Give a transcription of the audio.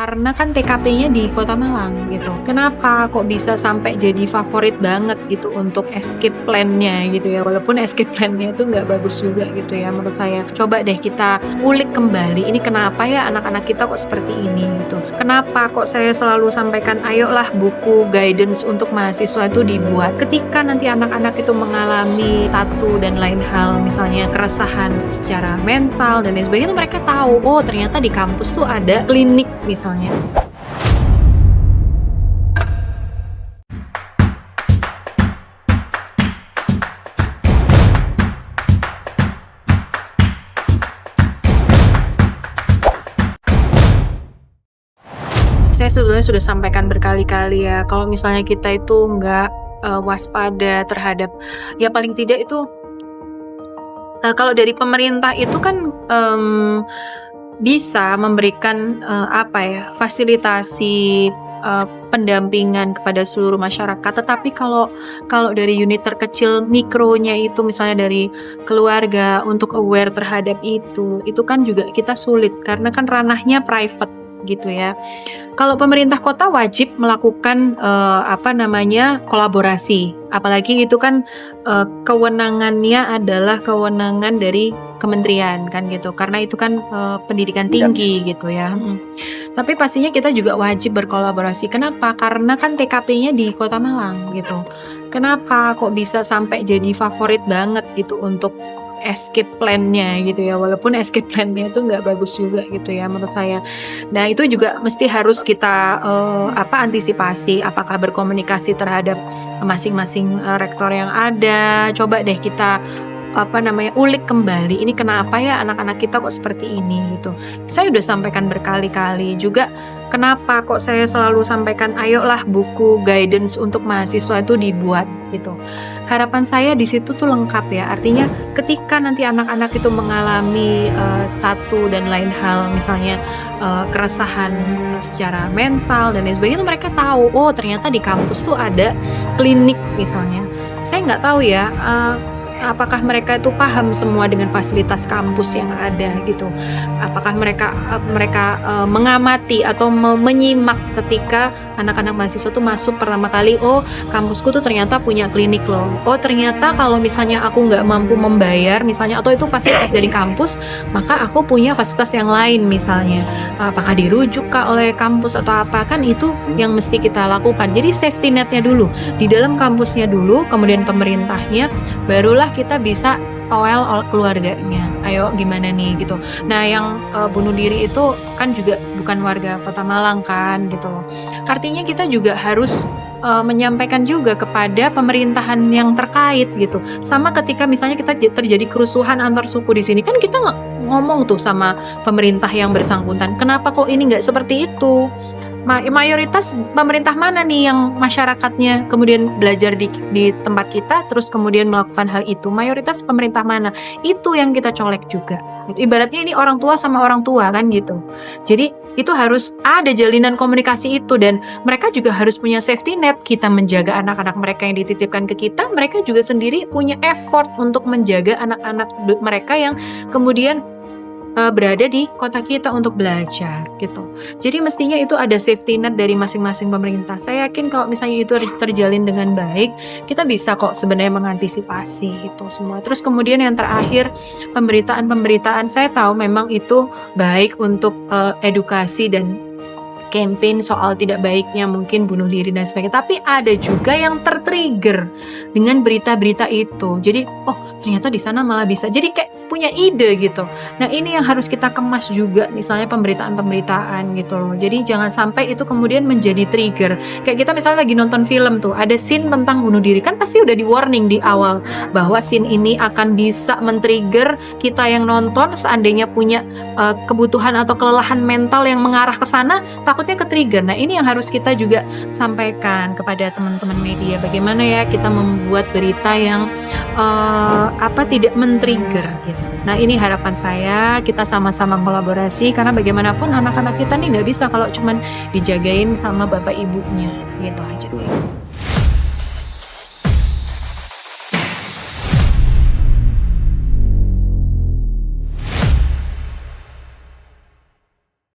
Karena kan TKP-nya di Kota Malang gitu. Kenapa kok bisa sampai jadi favorit banget gitu untuk escape plan-nya gitu ya. Walaupun escape plan-nya itu nggak bagus juga gitu ya menurut saya. Coba deh kita ulik kembali, ini kenapa ya anak-anak kita kok seperti ini gitu. Kenapa kok saya selalu sampaikan ayolah buku guidance untuk mahasiswa itu dibuat. Ketika nanti anak-anak itu mengalami satu dan lain hal, misalnya keresahan secara mental dan lain sebagainya, mereka tahu, oh ternyata di kampus tuh ada klinik misalnya. Saya sebetulnya sudah sampaikan berkali-kali ya, kalau misalnya kita itu nggak waspada terhadap, ya paling tidak itu kalau dari pemerintah itu kan bisa memberikan fasilitasi pendampingan kepada seluruh masyarakat. Tetapi kalau dari unit terkecil mikronya itu misalnya dari keluarga untuk aware terhadap itu kan juga kita sulit karena kan ranahnya private gitu ya. Kalau pemerintah kota wajib melakukan kolaborasi, apalagi itu kan kewenangannya adalah kewenangan dari kementerian kan gitu, karena itu kan pendidikan tinggi gitu ya. Tapi pastinya kita juga wajib berkolaborasi. Kenapa? Karena kan TKP-nya di Kota Malang gitu. Kenapa kok bisa sampai jadi favorit banget gitu untuk escape plan-nya gitu ya, walaupun escape plan-nya itu nggak bagus juga gitu ya menurut saya. Nah itu juga mesti harus kita antisipasi, apakah berkomunikasi terhadap masing-masing rektor yang ada. Coba deh kita ulik kembali, ini kenapa ya anak-anak kita kok seperti ini gitu. Saya udah sampaikan berkali-kali juga, kenapa kok saya selalu sampaikan ayolah buku guidance untuk mahasiswa itu dibuat gitu. Harapan saya di situ tuh lengkap ya, artinya ketika nanti anak-anak itu mengalami satu dan lain hal, misalnya keresahan secara mental dan lain sebagainya, mereka tahu, oh ternyata di kampus tuh ada klinik misalnya. Saya nggak tahu ya, apakah mereka itu paham semua dengan fasilitas kampus yang ada gitu. Apakah mereka mengamati atau menyimak ketika anak-anak mahasiswa tuh masuk pertama kali, oh kampusku tuh ternyata punya klinik loh. Oh ternyata kalau misalnya aku nggak mampu membayar misalnya, atau itu fasilitas dari kampus, maka aku punya fasilitas yang lain misalnya. Apakah dirujuk kah oleh kampus atau apa, kan itu yang mesti kita lakukan. Jadi safety netnya dulu di dalam kampusnya dulu, kemudian pemerintahnya, barulah kita bisa awal keluarganya. Ayo gimana nih gitu. Nah yang bunuh diri itu kan juga bukan warga Kota Malang kan gitu loh. Artinya kita juga harus menyampaikan juga kepada pemerintahan yang terkait gitu. Sama ketika misalnya kita terjadi kerusuhan antar suku di sini, kan kita ngomong tuh sama pemerintah yang bersangkutan, kenapa kok ini nggak seperti itu? Mayoritas pemerintah mana nih yang masyarakatnya kemudian belajar di tempat kita terus kemudian melakukan hal itu? Mayoritas pemerintah mana? Itu yang kita colek juga. Ibaratnya ini orang tua sama orang tua kan gitu. Jadi itu harus ada jalinan komunikasi itu, dan mereka juga harus punya safety net. Kita menjaga anak-anak mereka yang dititipkan ke kita, mereka juga sendiri punya effort untuk menjaga anak-anak mereka yang kemudian berada di kota kita untuk belajar gitu. Jadi mestinya itu ada safety net dari masing-masing pemerintah. Saya yakin kalau misalnya itu terjalin dengan baik, kita bisa kok sebenarnya mengantisipasi itu semua. Terus kemudian yang terakhir, pemberitaan saya tahu memang itu baik untuk edukasi dan campaign soal tidak baiknya mungkin bunuh diri dan sebagainya. Tapi ada juga yang tertrigger dengan berita-berita itu. Jadi, oh ternyata di sana malah bisa. Jadi kayak punya ide gitu. Nah ini yang harus kita kemas juga, misalnya pemberitaan-pemberitaan gitu loh. Jadi jangan sampai itu kemudian menjadi trigger. Kayak kita misalnya lagi nonton film tuh, ada scene tentang bunuh diri, kan pasti udah di warning di awal bahwa scene ini akan bisa men-trigger kita yang nonton. Seandainya punya kebutuhan atau kelelahan mental yang mengarah ke sana, takutnya ke-trigger. Nah ini yang harus kita juga sampaikan kepada teman-teman media, bagaimana ya kita membuat berita yang tidak men-trigger gitu. Nah ini harapan saya, kita sama-sama kolaborasi, karena bagaimanapun anak-anak kita nih nggak bisa kalau cuman dijagain sama bapak ibunya, gitu aja sih.